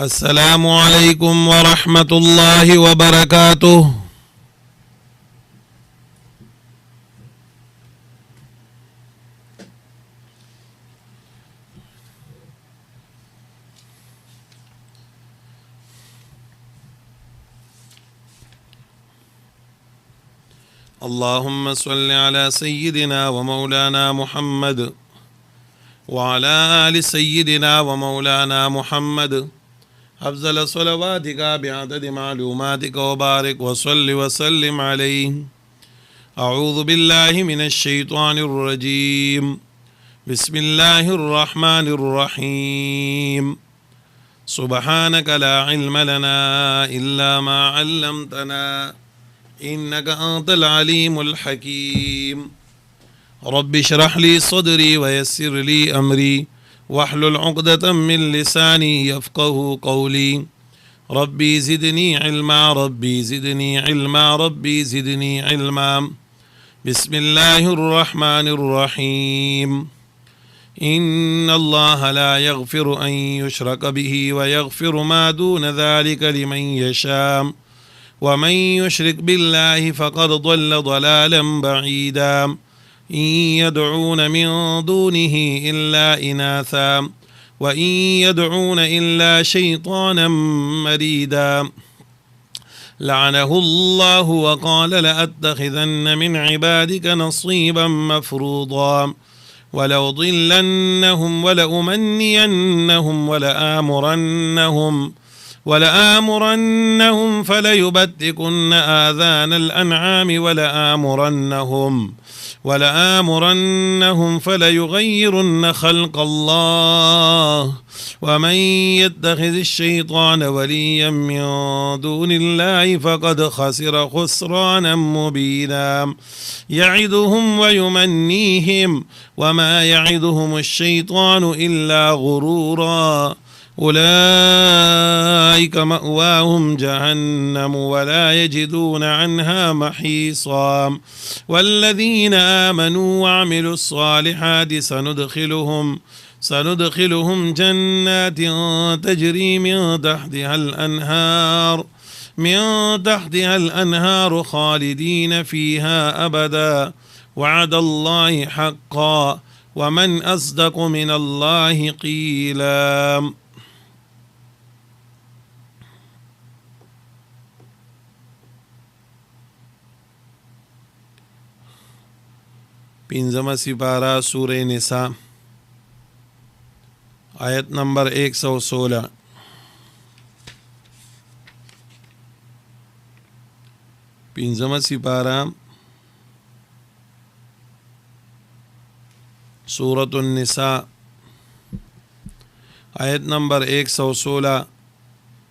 अस्सलामु अलैकुम व रहमतुल्लाहि व बरकातुहू। अल्लाहुम्मा सल्लि अला सय्यिदिना व मौलाना मुहम्मद व अला आलि सय्यिदिना व मौलाना मुहम्मद अफ़ज़ल सलवातिका बिअदद मालूमातिका व बारिक व सल्लि व सल्लिम अलैहि। अऊज़ु बिल्लाहि मिनश शैतानिर रजीम। बिस्मिल्लाहिर रहमानिर रहीम। सुब्हानक ला इल्म लना इल्ला मा अल्लमतना इन्नका अंतल अलीमुल हकीम। रब्बि इश्रह ली सदरी व यस्सिर ली अमरी वहलुल उक़दतम मिन लिसानी यफ़क़हू क़ौली। रब्बी ज़िदनी इल्मा रब्बी ज़िदनी इल्मा रब्बी ज़िदनी इल्मा। बिस्मिल्लाहिर रहमानिर रहीम। इन्नल्लाह ला यग़फ़िरु अन युश्रक बिही व यग़फ़िरु मा दून ज़ालिका लिमन यशा व मन युश्रिक बिल्लाहि फ़क़द ضल ضलालन बईदा। इन यदऊन मिन दूनिही इल्ला इनासा व इन यदऊन इल्ला शैतानम मरीदा। लअनहुल्लाहु व क़ाल लअत्तख़िज़न्न मिन इबादिक नसीबन मफ़रूज़ा वलउज़िल्लन्नहुम वलउमन्नियन्नहुम वलआमुरन्नहुम फलयुबत्तिकुन्न आज़ानल अन्आम वलआमुरन्नहुम फलयुग़य्यिरुन्न ख़ल्क़ल्लाह वमन यत्तख़िज़िश्शैतान वलिय्यन मिन दूनिल्लाहि फ़क़द ख़सिर ख़ुस्रानन मुबीना। यइदुहुम व युमन्नीहिम वमा यइदुहुमुश्शैतानु इल्ला गुरूरा। उलाइक मअवाहुम जहन्नम वला यजिदून अन्हा महीसा। वल्लज़ीन आमनू वअमिलुस्सालिहाति सनुदखिलुहुम जन्नातिन तजरी मिन तहतिहा अल-अन्हार खालिदीन फ़ीहा अबदा वअदल्लाहि हक़्क़ा वमन अस्दक़ु मिनल्लाहि क़ीला। पिंजमा सिपारा सूरह निसा आयत नंबर 116। पिंजमा सिपारा सूरतुन निसा आयत नंबर 116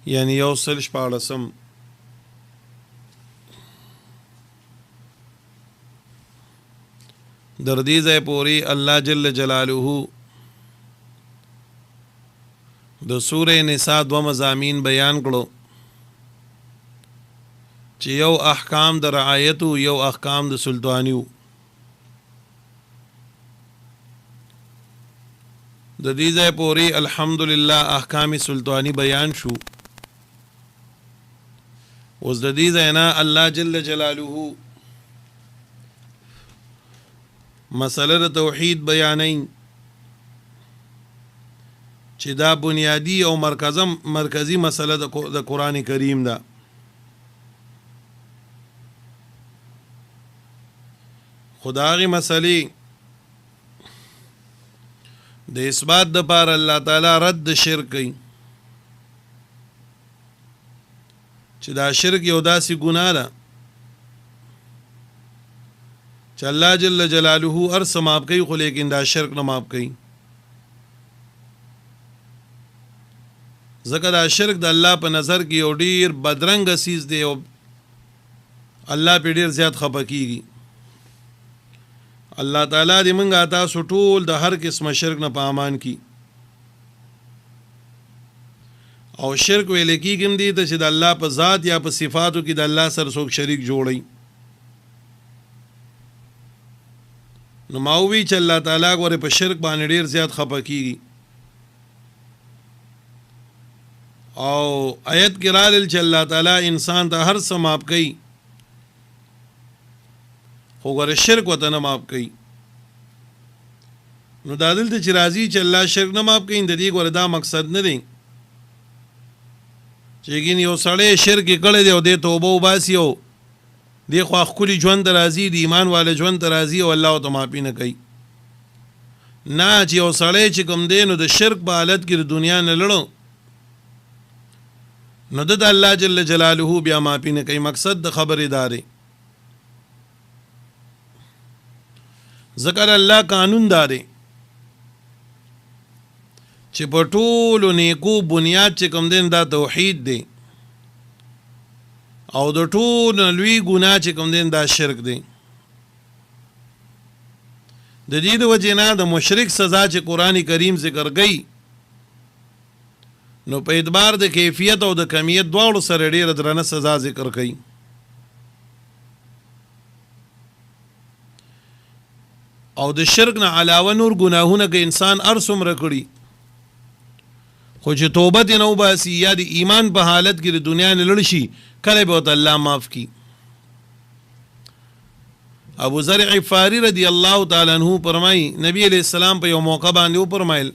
यानी यौसल शपाड़सम। दर्दी ज़ै पूरी अल्लाह जल्ल जलालुहु द सूरह निसा दो मज़ामीन बयान करो ची यौ अहकाम द रआयतु यौ अहकाम द सुल्तानियु। दर्दी ज़ै पूरी अल्हम्दुलिल्लाह अहकाम सुल्तानी बयान शु। उस दर्दी ज़ैना अल्लाह जल्ल जलालुहु मसला तौहीद बयानई ची दा बुनियादी और मरकज़ी मसला द कुरान करीम दा। खुदागी मसले द इसबात द पार अल्लाह ताला रद्द शिर्क कई ची दा शिर्क यौ दासी गुनाह दा च अल्लाह जल्ल जलालुहु अर्स माफ़ कई खो लेकिन दा शिर्क न माफ़ कई। ज़का दा शिर्क द अल्लाह पर नज़र की और ढेर बदरंग असीज़ दे और अल्लाह पे ढेर ज़्यादा खपा कीगी। अल्लाह ताला दे मंगा ता सुटूल द हर किस्म शिर्क न पामान की और शिर्क वेले की गिम दी तो द अल्लाह पर ज़ात या पर सिफ़ातु की द अल्लाह सर सोक शरीक जोड़ई। नुमावी च अल्लाह ताला को पर शिर्क बाने ढेर ज़्यादा खपा कीगी او آیت کې راغلی چې الله تعالی انسان ته هر څه معاف کوي خو ګوره شرک ورته نه معاف کوي. نو دا دلته چې راځي چې الله شرک نه معاف کوي د دې ګوره دا مقصد نه دی چې ګینه یو سړی شرک کړی دی او دې توبه وباسي او دې خو ښکلي ژوند ته راځي د ایمان والا ژوند ته راځي او الله ورته معافي نه کوي. نه چې یو سړی چې کوم دی نو د شرک په حالت کې د دنیا نه لړو نو د الله جل جلاله بیا معافي نه کوي. مقصد د خبرې داري ذکر الله قانون داري چې په ټولو نیکو بنیاد چې کوم دین دا توحید دی او د ټولو لوی ګناه چې کوم دین دا شرک دی. د دې د وجې نه د مشرک سزا چې قرآن کریم ذکر کوي نو په اعتبار د کیفیت او د کمیت دواړو سره ډېره درنه سزا ذکر کوي. او د شرک نه علاوه نور ګناهونه که انسان ارسمره کړي خو چې توبه دې نه وباسي یا د ایمان په حالت کې د دنیا نه لړ شي کله به ورته الله معاف کړي. ابو ذر غفاری رضی الله تعالی عنہ فرمایي نبی علیہ السلام په یو موقع باندې وفرمایل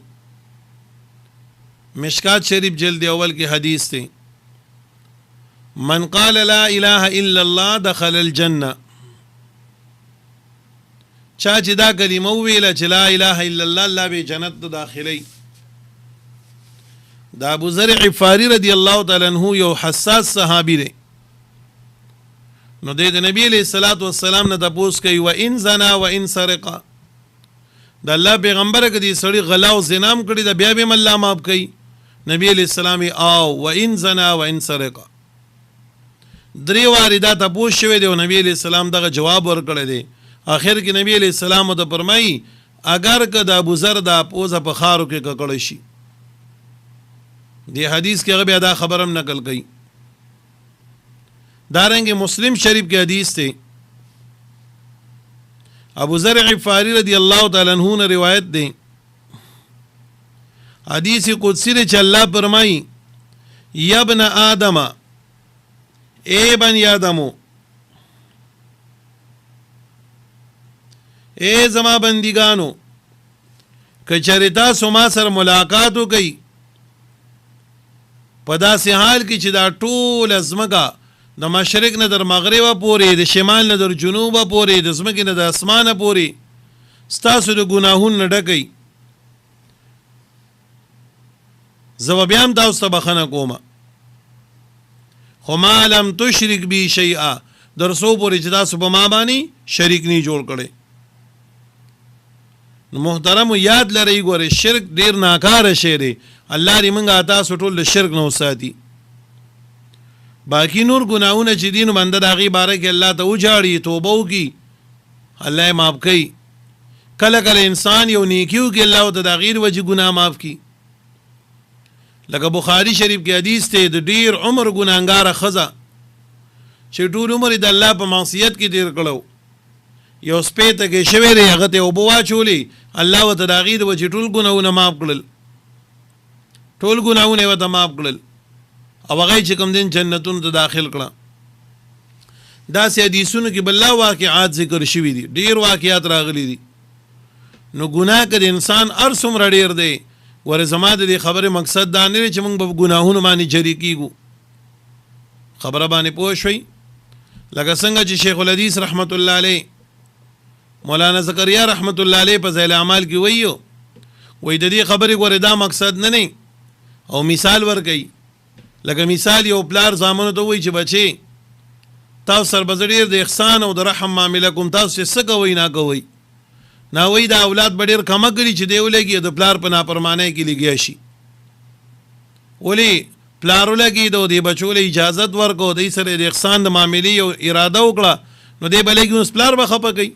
مشکات شریف جلد اول کې حدیث ته من قال لا اله الا الله دخل الجنه چا چې دا کلمه ویله چې لا اله الا الله الله به جنت ته داخلي. دا ابو ذر غفاری رضی الله تعالی عنہ یو حساس صحابي دی نو د نبی علیہ الصلوۃ والسلام نه تاسو کوي و ان زنا و ان سرق د الله پیغمبر کدي سړی غلا او زنا هم کړی دا بیا به الله معاف کوي. نبی علیہ السلام او و ان زنا و ان سرق درې واری دا تاسو شوی دی او نبی علیہ السلام دغه جواب ورکړی دی. آخر کې نبی علیہ السلام ته فرمایي اگر که د ابو ذر دا پوزه په خارو کې ککړی شي. دی حدیث کې هغه بیا دا خبرم نقل کړي. دارنګه مسلم شریف کې حدیث ته ابو ذر غفاری رضی الله تعالی عنہ نے روایت دی حدیث قدسی نے چې الله فرمایي یا ابن آدم اے بنی آدمو اے زما بندگانو کچری تاسو ما سره ملاقات وکئ په داسې حال کې چې دا ټول ازمکه د مشرق نه در مغرب پورې د شمال نه در جنوب پورې د ځمکې نه د اسمانه پورې ستاسو د ګناهونو نه ډکئ زه به بیا هم تاسو ته بخښنه کوم خو ما لم تشرک بی شیئا در څو پورې چې تاسو په ما باندې شریک نه جوړ کړئ. محترم یاد لرئ ګوره شرک ډیر ناکاره شی دی. الله دې موږ تاسو ټول له شرک نه وساتي. باقی نور ګناهونه چې دین بنده د هغې باره کې الله ته وجاړي توبه وکړي الله یې معاف کوي. کله کله انسان یو نیکي وکړي الله ورته د هغې د وجې ګناه معاف کړي. لکه بخاري شریف کې حدیث دی د ډیر عمر ګناهګاره ښځه چې ټول عمر یې د الله په معصیت کې تېر کړی یو سپی تږی شوی دی هغه ته اوبه واچولې الله ورته د هغې د وجې ټول ګناهونه معاف کړل ټول ګناهونه یې ورته معاف کړل او هغه چې کوم دین جنتونو ته داخل کړه. داسې حدیثونو کې بل واقعات ذکر شوي دي ډیر واقعات راغلي دي. نو ګناه که د انسان هر څومره ډیر دی ورې زما د دې خبرې مقصد دا نه دی چې موږ به ګناهونو باندې جری کیږو. خبره باندې پوه شوئ لکه څنګه چې شیخ الحدیث رحمت الله علیه مولانا زکریا رحمت الله علیه په ذیل اعمال کې وایي د دې خبرې ګورې دا مقصد نه دی او مثال ورکوي. لکه مثال یو پلار زامنو ته وایي چې بچې تاسو سره به زه ډېر د احسان او د رحم معامله کوم تاسو چې څه کوئ نه کوئ نه وایي دا اولاد به ډېر کمه کړي چې دی ولګي د پلار په نافرمانۍ کې لګیا شي. ولې پلار ولګي د دې بچو له اجازت ورکو دی سره د احسان د معاملې یو اراده وکړه نو دی به لګي اوس پلار به خفه کوي.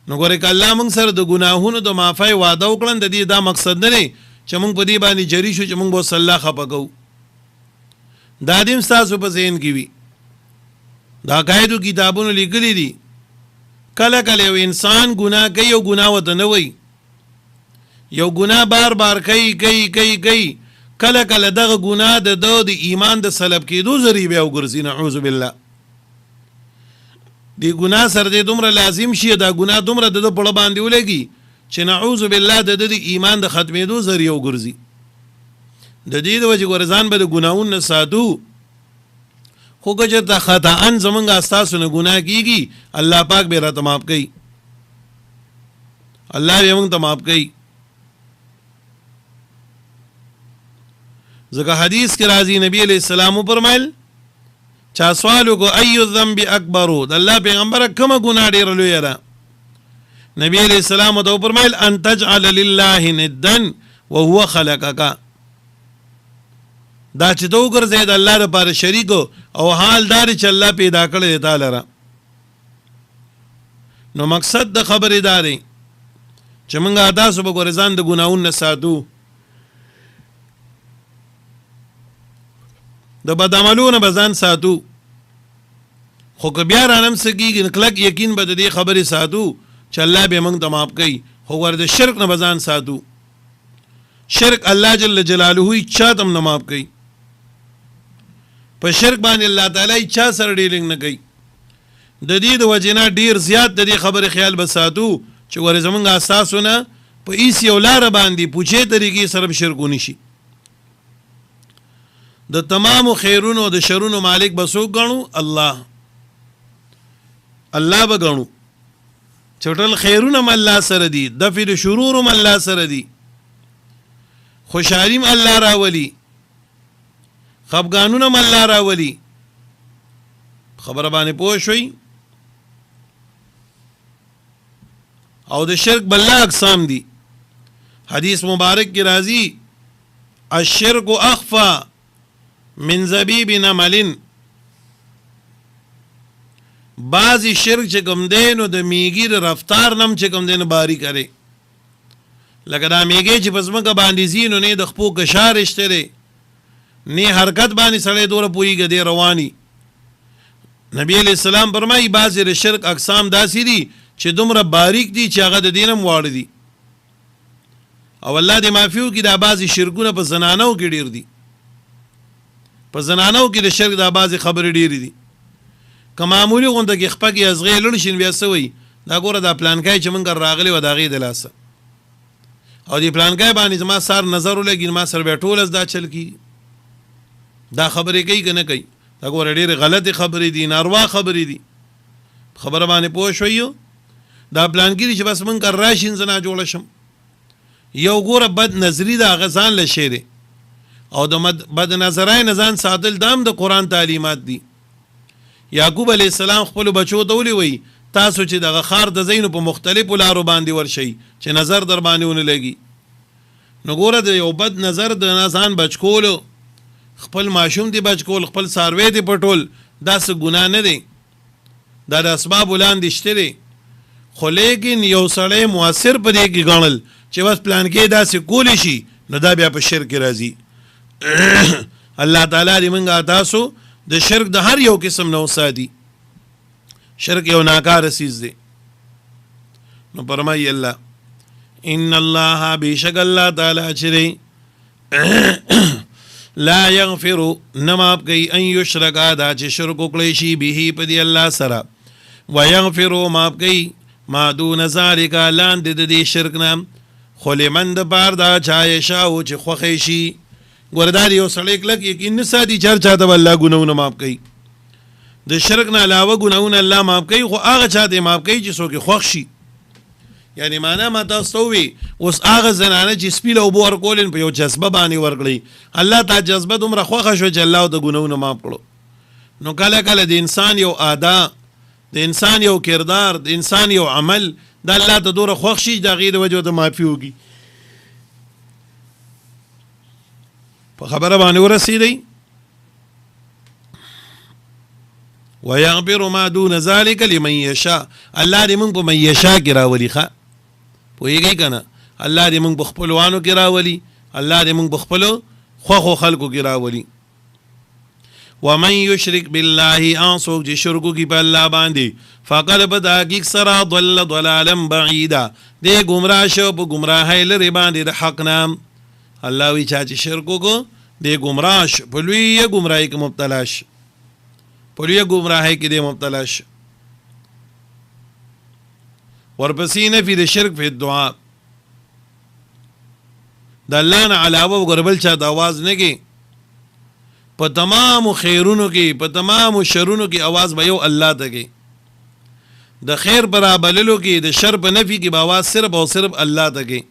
نو ګورې که الله موږ سره د ګناهونو د معافۍ وعده وکړن د دې دا مقصد نه دی چې موږ په دې باندې جری شو چې موږ به اوس الله خفه کوو. دا دې هم ستاسو په ذهن کې وي د عقایدو کتابونو لیکلي دي کله کله یو انسان ګناه کوي او ګناه ورته نه وایي یو ګناه بار بار کوي کله کله دغه ګناه د ایمان د سلب کېدو ذریعه بیا وګرځي. نعوذ بالله. دی ګناه سره دې دومره لازم شي، دا ګناه دومره د په باندې ولګي چې نعوذ بالله د ایمان د ختمېدو ذریعه وګرځي. د دې د وجې ګورځان به د ګناهونو نه ساتو، خو که چېرته خطاً زمونږ ستاسو نه ګناه کېږي، الله پاک به راته معاف کوي، الله به موږ ته معاف کوي. ځکه حدیث کې راځي نبی علیہ السلام فرمایل چا سوال وکړو ای الذنب اکبر، د الله پیغمبره کومه ګناه ډېره لویه ده؟ نبی علیہ السلام ته فرمایل ان تجعل لله ندا وهو خلقك، دا چې ته وګرځې د الله لپاره شریک او حال دار چې الله پیدا کړی تا لره. نو مقصد د خبرې دا دی چې موږ تاسو به ګورځان د ګناهونو نه ساتو، د بد عملونو به ځان ساتو، خو که بیا رانم څه کېږي کلک یقین به د دې خبرې ساتو چې الله به موږ ته معاف کوي. خو ور د شرک نه به ځان ساتو، شرک الله جل جلاله هیڅ چا ته هم نه معاف کوي. په شرک باندې الله تعالی چا سره ډیلینګ نه کوي. د دې د وجې نه ډېر زیات د دې خبرې خیال به ساتو چې ورې زمونږ اساسونه په هیڅ یو لاره باندې پوچې طریقې سره شرک ونی شي. د تمامو خیرونو او د شرونو مالک به څوک ګڼو؟ الله. الله به ګڼو چې ټول خیرونه هم الله سره دي، دفع د شرور هم الله سره دي، خوشحالي هم الله راولي، خفګانونه هم الله راولي. خبره باندې پوه شوي؟ او د شرک بله اقسام دي. حدیث مبارک کی راځي الشرک اخفى من زبیب نمل، بعضی شرک چې کوم دی نو د میږي د رفتار نم چې کوم دی نو باری کوي. لکه دا میږي چې په ځمکه باندې ځي نو نه د خپو کشار شته دی، نه حرکت باندې سړی دوره پوهېږي دی رواني. نبی علیہ السلام فرمایي بعضې د شرک اقسام داسې دي چې دومره باریک دي چې هغه د دین هم واړه دي. او الله دې معافي وکړي دا بعضې شرکونه په زنانو کې ډېر دي، په زنانو کې د شرک دا بعضې خبرې ډېرې دي. که معمولي غونډه کې خپه کې ازغې لړ شي بیا څه وایي دا ګوره دا پلانکای چې موږ راغلی وه د هغې د لاسه او دې پلانکای باندې زما سار نظر ولګي ما سره بیا ټول دا چل کېږي. دا خبرې کوي که نه کوي؟ دا ګوره ډېرې غلطې خبرې دي، ناروا خبرې دي. خبره باندې پوه شوي؟ دا پلانګي دي چې بس موږ راشي زه ناجوړه شم. یو ګوره بد نظري د هغه ځان له شی دی، او د بد نظرۍ نه ځان ساتل دا هم د قرآن تعلیمات دي. یعقوب علیه السلام خپلو بچو ته ولې وایي تاسو چې دغه ښار د ځئ نو په مختلفو لارو باندې ورشئ چې نظر در باندې ونه لګي. نو ګوره د یو بد نظر د ځان بچ کولو، خپل ماشوم دی بچ کول، خپل څاروی دی پټول، دا څه ګناه نه دی، دا د اسبابو لاندې شته دی. خو لیکن یو سړی مؤثر په دې کې ګڼل چې بس پلان کې داسې کولی شي نو دا بیا په شرک راځي. الله تعالی دې موږ تاسو د شرک د هر یو قسم نه وساتي. شرک یو ناکاره څیز دی. نو فرمایي الله ان الله بیشک الله تعالی چې دی لا یغفر نماپ کوي ان یشرک دا چې شرک وکړی شي به په دې الله سره، ویغفر ماپ کوي ما دون ذلک لاندې د دې شرک نه، خو لمن د پاره دا چا یشاء چې خوښی شي. ګوره دا یو سړی کلک یقین نه ساتي چې هر چا ته به الله ګناهونه معاف کوي. د شرک نه علاوه ګناهونه الله معاف کوي، خو هغه چا ته معاف کوي چې څوک یې خوښ شي. یعنې معنا ما تاسو ته ووي اوس هغه زنانه چې سپي له اوبو ورکولې په یو جذبه باندې ورکړئ، الله ته جذبه دومره خوښه شوه چې الله ورته ګناهونه معاف کړو. نو کله کله د انسان یو ادا، د انسان یو کردار، د انسان یو عمل دا الله ته دومره خوښ شي د هغې د وجې ورته معافي وکړي. په خبره باندې ورسېدی. ویغفر ما دون ذلک لمن یشاء، الله دې موږ په من یشاء کې راولي. ښه پوهېږئ که نه؟ الله دې موږ په خپلوانو کې راولي، الله دې موږ په خپلو خوښو خلکو کې راولي. ومن یشرک بالله، ان څوک چې شرک وکړي په الله باندې، فقد په تحقیق سره ضل ضلالا بعیدا، دې ګمراه شو په ګمراهۍ لرې باندې د حق نه. الله وی چا چې شرک وکړو دی ګمراه شو، په لویه ګمراهۍ کې مبتلا شو، په لویه ګمراهۍ کې دی مبتلا شو. ورپسې نفي د شرک فی الدعا، د الله نه علاوه وګوره بل چا ته آواز نه کوي. په تمامو خیرونو کې په تمامو شرونو کې آواز به یو الله ته کوي. د خیر پر رابللو کې د شر په نفي کې به آواز صرف او صرف الله ته کوي.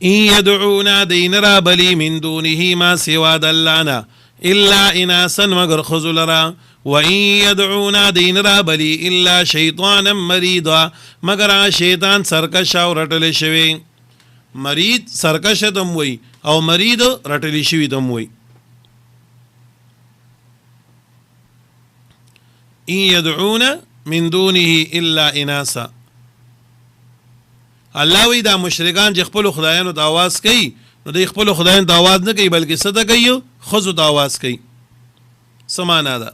ان يدعونا دین رابلی من دونه ما سوا د الله نه الا اناسا مگر خذلرا، وان يدعونا دین رابلی الا شیطانا مریدا مگر شیطان سرکش او رټل شوی. مرید سرکش تم وی او مرید رټل شوی تم وی. ان يدعونا من دونه الا اناسا، الله وی دا مشرکان چې خپل خدایانو ته आवाज کوي نو د خپل خدایانو ته आवाज نه کوي بلکې څه ته کوي؟ خزو ته आवाज کوي. سمانا ده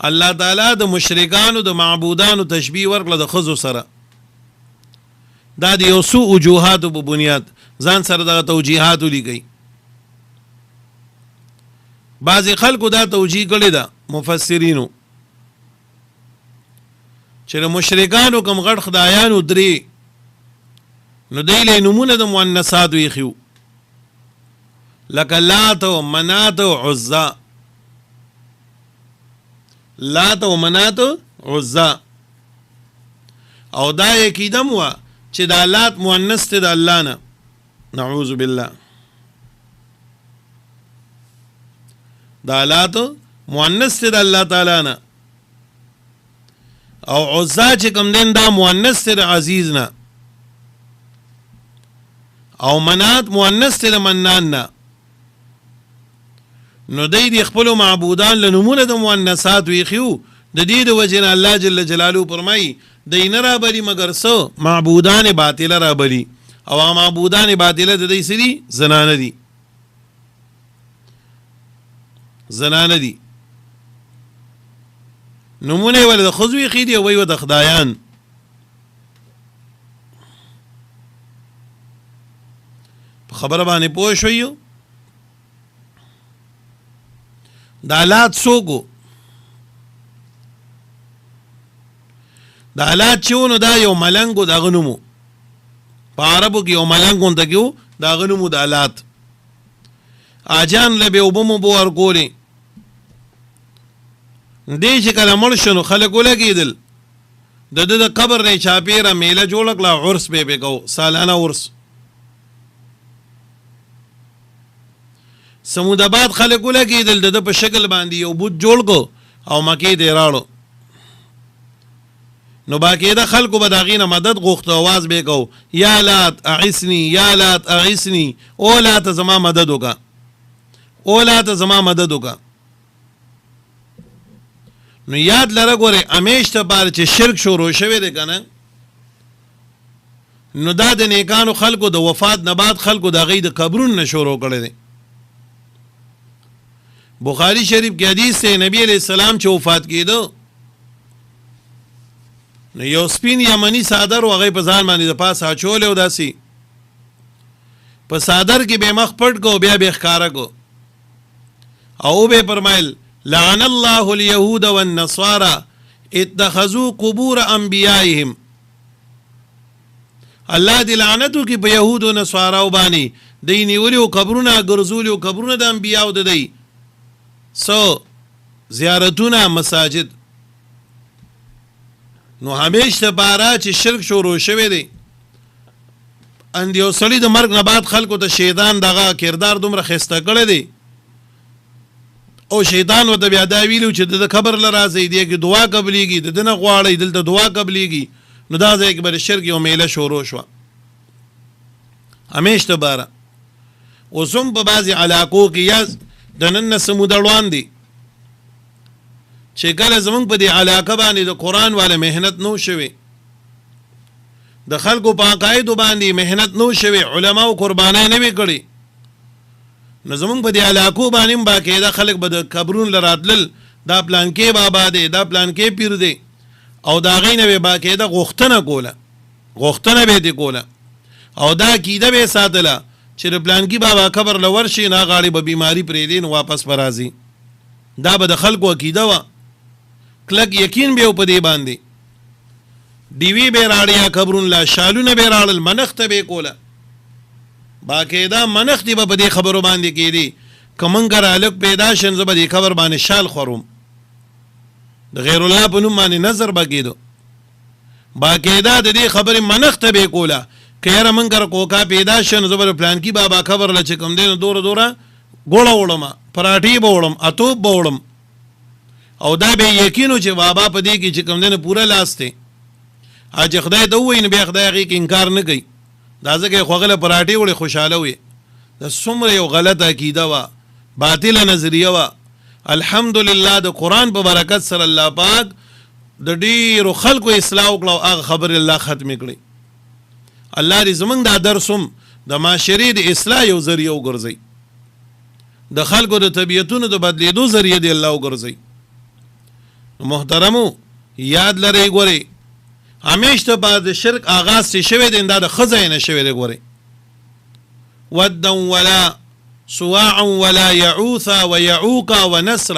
الله تعالی د مشرکانو د معبودانو تشبیه ورکړه د خزو سره. دا د یو څو وجوهاتو په بنیاد ځان سره د توجیهات لیکي. بعضی خلکو دا توجیه کړی ده مفسرینو چې د مشرکانو کوم غټ خدایانو درې نو دی له نمونه د مؤنثات ویخیو لکه لات و منات و عزا. لات و منات و عزا او دا یقیدم وا چې دا لات مؤنث ته د الله نه، نعوذ بالله. دا لات مؤنث ته د الله تعالی نه او عزا چې کوم دین دا مؤنث ته د عزیز نه او منات مؤنث ته د منان نه. نو دی خپل معبودان له نمونه د مؤنثات ویخیو. د دې د وجه نه الله جل جلاله فرمایي دی نه رابلی مگر سو معبودان باطله رابلی او معبودان باطله د دې سری زنانه دي، زنانه دي. نمونه ول د خزوی خیدی او وی د خدایان. په خبره باندې پوه شویو. د آلات سوکو د آلات چونو دا یو ملنګو د غنمو په عربو کې یو ملنګو ته کېو د غنمو د آلات اجان لبه وبمو بور کولی. دې چې کله مړ شنو خلک ولګېدل د قبر نه چاپیره میله جوړ کړه، عرس به کو سالانه عرس. سموداباد خلک ولګېدل د په شکل باندې یو بوت جوړ کو او مکې ته راړو. نو باقاعده خلکو به د هغې نه مدد غوښته، آواز به کو یا لات اعسني یا لات اعسني، او لات زما مدد وکړه، او لات زما مدد وکړه. نو یاد لره ګوره همیش ته بار چې شرک شروع شوی دی کنه نو دا د نیکانو خلکو د وفات نه بعد خلکو د هغې د قبرونو نه شروع کړی دی. بخاری شریف کې حدیث دی نبی علیہ السلام چې وفات کېده نو یو سپین یمنی صادر و هغې په ځان باندې د پاسه اچولی او داسې په صادر کې به مخ پټ کو بیا به ښکاره کو او به فرمایل لعن الله اليهود والنصارى اتخذوا قبور انبیائهم. الله دې لعنتو کې په يهود او نصاراو باندې دی نیولیو قبرونه ګرځولیو قبرونه د انبیاو د دی سو زیارتونه مساجد. نو همیشه بارا چې شرک شروع شوی دی اند یو سړي د مرګ نه بعد خلکو ته شیطان دغه کردار دومره خسته کړی دی او شیطان ورته بیا دا ویلو چې د قبر له راځي دی کې دعا قبليږي د دنه غواړي دلته دعا قبليږي. نو دا ځای کې بر شرک یو میله شروع شو همیشه بارا. اوسم په بعضی علاقو کې یا د نن سمودړوان دي چې کله زمونږ په دې علاقه باندې د قرآن والا مهنت نو شوي، د خلکو په عقایدو باندې مهنت نو شوي، علماو قربانای نه وي کړي. نو زمونږ په دې علاقو باندې باقاعده خلک به د قبرون لراتلل دا پلان کې بابا دی دا پلان کې پیر دی او دا غي نه به باقاعده غوښتنه کوله، غوښتنه به دې کوله او دا عقیده به ساتله چې د پلانکی بابا قبر لور شي نه غاړي به بیماری پرې دین واپس برازي دا به د خلکو عقیده وا کلک یقین به په دې باندې دیوی به راړیا قبرون لا شالونه به راړل منخت به کوله باقاعده منخت به په دې خبرو باندې کېدی کمن ګر الک پیدا شن زبر دې خبر باندې شال خروم د غیر الله په نوم باندې نظر بګیدو باقاعده د دې خبرې منخت به کوله کيره من ګر کوکا پیدا شن زبر پلان کی بابا خبر لچ کم دین دوره ګوړه وړم پراټي بوړم اتوب بوړم او دا به یقینو چې بابا په دې کې چې کم دین پورا لاسته اج خدای ته وین به خدای کې انکار نه کوي دا ځکه خوغله پراټي وړي خوشاله وي د څومره یو غلطه عقیده وا باطله نظریه وا الحمدلله د قران په برکت سره الله پاک د ډیرو خلکو اصلاح وکړو هغه خبر الله ختم کړي الله دې زمونږ د درسوم د معاشري د اصلاح یو ذریعہ وګرځي د خلکو د طبيعتونو د بدلیدو ذریعہ دی الله وګرځي محترمو یاد لرئ ګورئ همیشه بعد شرک آغاز شوی دی دا د خزینه شوی دی ګورئ ودا ولا سواع ولا يعوث ويعوق ونسر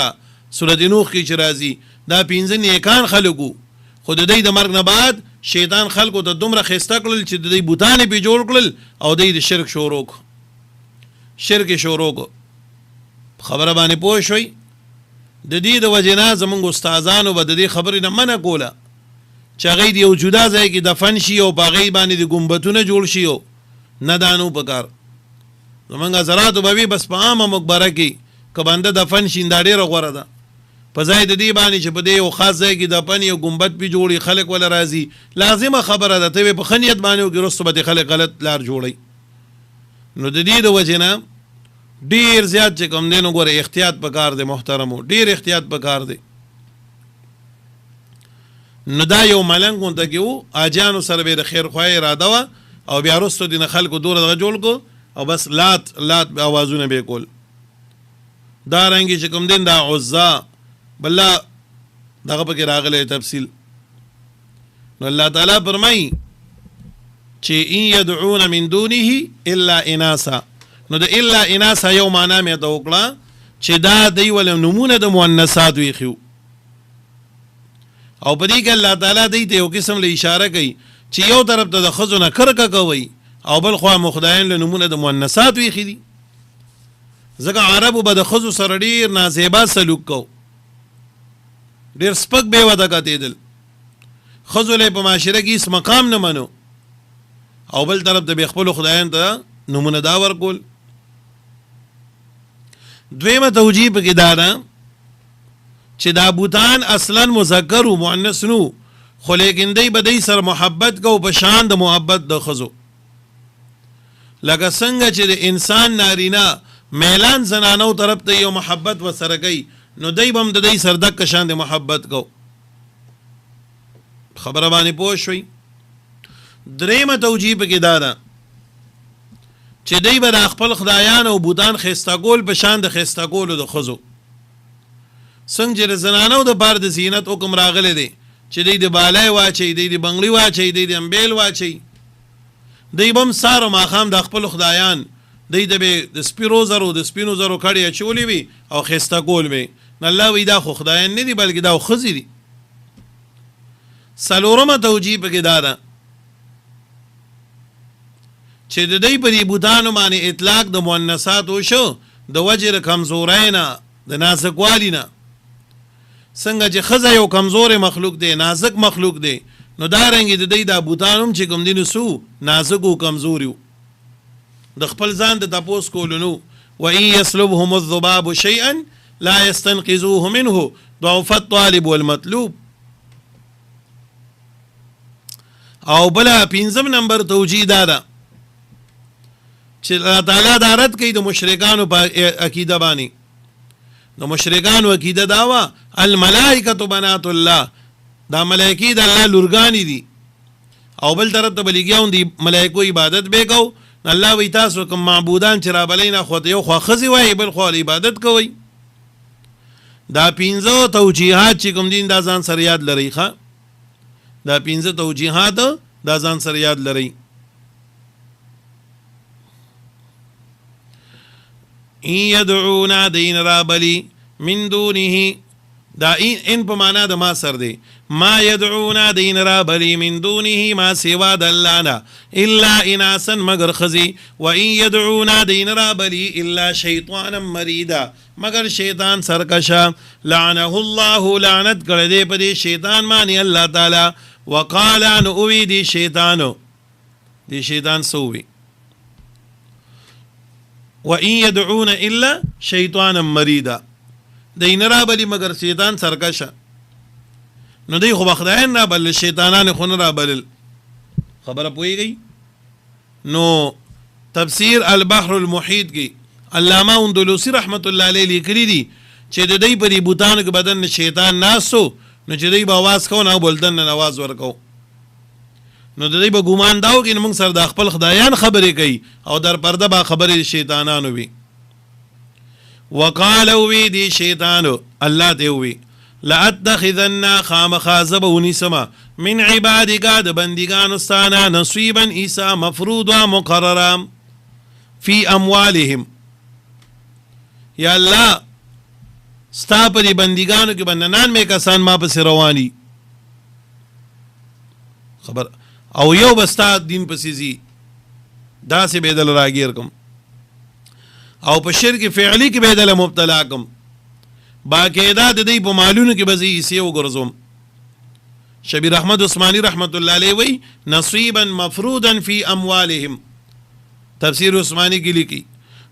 سورۃ نوح کې راځي دا پنځه نیکان خلکو خود دې د مرګ نه بعد شیطان خلکو ته دومره خسته کړل چې د دې بوتانه په جوړ کړل او د شرک شروع کو خبره باندې پوه شوي د دې د وجنا زمونږ استادانو به د دې خبرې نه منع کوله چې هغه دی وجودا ځای کې دفن شي او باغې باندې د ګمبتونه جوړ شي او نه دانو پکار زمونږ زراعت به بس په عامه مقبره کې کبنده دفن شي دا ډیره غوړه ده په ځای د دې باندې چې په دې یو خاص ځای کې دفن یو ګمبت په جوړي خلک ولا راځي لازمه خبره ده ته په خنیت باندې او رسوبت خلک غلط لار جوړي نو د دې د وجنا ډیر زیات چې کوم دینو ګوره احتیاط پکار دی محترمو ډیر احتیاط پکار دی نو دا یو ملنګ مونته کېو اجانو سره به د خیر خوای اراده وا او بیا وروسته دین خلکو دوره جوړ کو او بس لات اوازونه به کول دا رنګي چې کوم دین دا عزا بلا دغه پکې راغله تفصیل نو الله تعالی فرمای چې ان يدعون من دونه الا اناسا نو د الا اناسا یو معنا مې ته وکړه چې دا دی ول نمونه د مؤنثات وي خو او په دې کې الله تعالی دې ته یو قسم له اشاره کوي چې یو طرف ته د خزونه کرکه کوي او بل خو مخدایان له نمونه د مؤنثات وي خدي ځکه عربو به د خزو سره ډیر نازیبا سلوک کو ډیر سپک به ودا کتیدل خزو له په معاشره کې اس مقام نه منو او بل طرف ته به خپل خدایان ته نمونه دا ورکول دویمه توجیه په کې دا ده چې دا بوتان اصلا مذکر او مؤنث نو خو لیکن دی بدی سر محبت کو په شان د محبت د خزو لکه څنګه چې د انسان نارینا میلان زنانو طرف ته یو محبت وسره کوي نو دی بم د دې سر دک شان د محبت کو خبره باندې پوه شوي دریمه توجیه په کې دا ده چې دی به خپل خدایان او بوتان خستګول په شان د خستګولو د خزو څنګه چې زنانو د بار د زینت حکم راغله دي چې دی د بالای واچي دی د بنگړي واچي دی د امبیل واچي دی بم سارو ماخام د خپل خدایان دی د سپیرو زرو د سپینو زرو کړي چولې وي او خستګول وي الله وی دا خو خدایان نه دي بلکې دا خزي دي سلورمه توجیه په کې دا ده چې د دې په بوتانو باندې اطلاق د مؤنثات وشو د وجر کمزورینا د نازکوالینا څنګه چې خزه یو کمزور مخلوق دی نازک مخلوق دی نو دا رنګ د دې د بوتانوم چې کوم دینو سو نازک او کمزوریو د خپل ځان د تپوس کولونو و ان يسلبهم الذباب شيئا لا يستنقذوه منه ضعف الطالب والمطلوب او بلا پنځم نمبر توجیه ده چې الله تعالی دا رد کوي د مشرکانو په عقیده باندې د مشرکانو عقیده داوا الملائکه بنات الله دا ملائکی د الله لورګانی دي او بل طرف ته بلیګیاون دي ملائکو عبادت به کو الله وی تاسو کوم معبودان چې را بلینا خو ته یو خو خزي وای بل خو عبادت کوي دا پنځه توجیهات چې کوم دین دا ځان سره یاد لري ښا دا پنځه توجیهات دا ځان سره یاد لري ان يدعونا دین رابلی من دونه دا ان په معنا د ما سر دی ما يدعونا دین رابلی من دونه ما سوا د الله نه الا اناسا مگر خزی و ان يدعونا دین رابلی الا شیطانا مریدا مگر شیطان سرکشا لعنه الله لعنت کړه دې په دې شیطان باندې الله تعالی وقال ان اوی دی شیطان سووي وَإِن يَدْعُونَ إِلَّا شَيْطَانًا مَرِيدًا دین رابلی مگر شیطان سرکشه نو دی خو بخدایان رابلل شیطانان خو نه رابلل خبره پوهیږئ نو تفسیر البحر المحیط کی علامه اندلوسی رحمت الله علیه لیکلی دي چې د دې په بوتانو کې بدن شیطان ناسو نو چې دی به आवाज کو نه بولدن نه आवाज ورکو نو د دې به ګومان داو کې موږ سره د خپل خدایان خبرې کوي او در پرده با خبرې شیطانانو وي وقالو وی دی شیطانو الله ته وی لاتخذن خامخازبونی سما من عبادک د بندگان استانا نصیبا عیسی مفروض و مقررا فی اموالهم یا الله ستا په بندگانو کې بندنان مې کسان ما پس رواني خبر او یو بستا دین پسې زی دا سه بدل راګیر کوم او په شرک فعلی کې بدل مبتلا کوم باقاعده د دې په مالونو کې بزی سی وګرځوم شبیر احمد عثماني رحمت الله علیه وی نصیبا مفروضا فی اموالهم تفسیر عثماني کې لیکي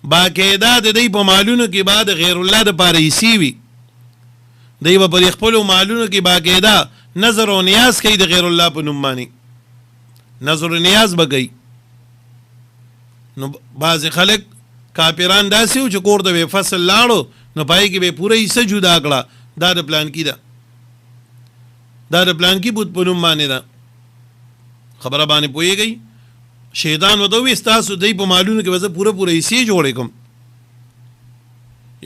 باقاعده د دې په مالونو کې بعد غیر الله د پاره سی وی دی په خپل مالونو کې باقاعده نظر او نیاز کوي د غیر الله په نوم باندې نظر و نیاز بگئی نو بعض خلق کافران داسې و چې کور ته به فصل لاړو نو پای کې به پوره حصہ جدا کړه دا د پلان کې دا د پلان کې بوت پونم باندې دا خبره باندې پويږي شیطان ودوي استاسو دی په مالونو کې وځه پوره حصے جوړې کوم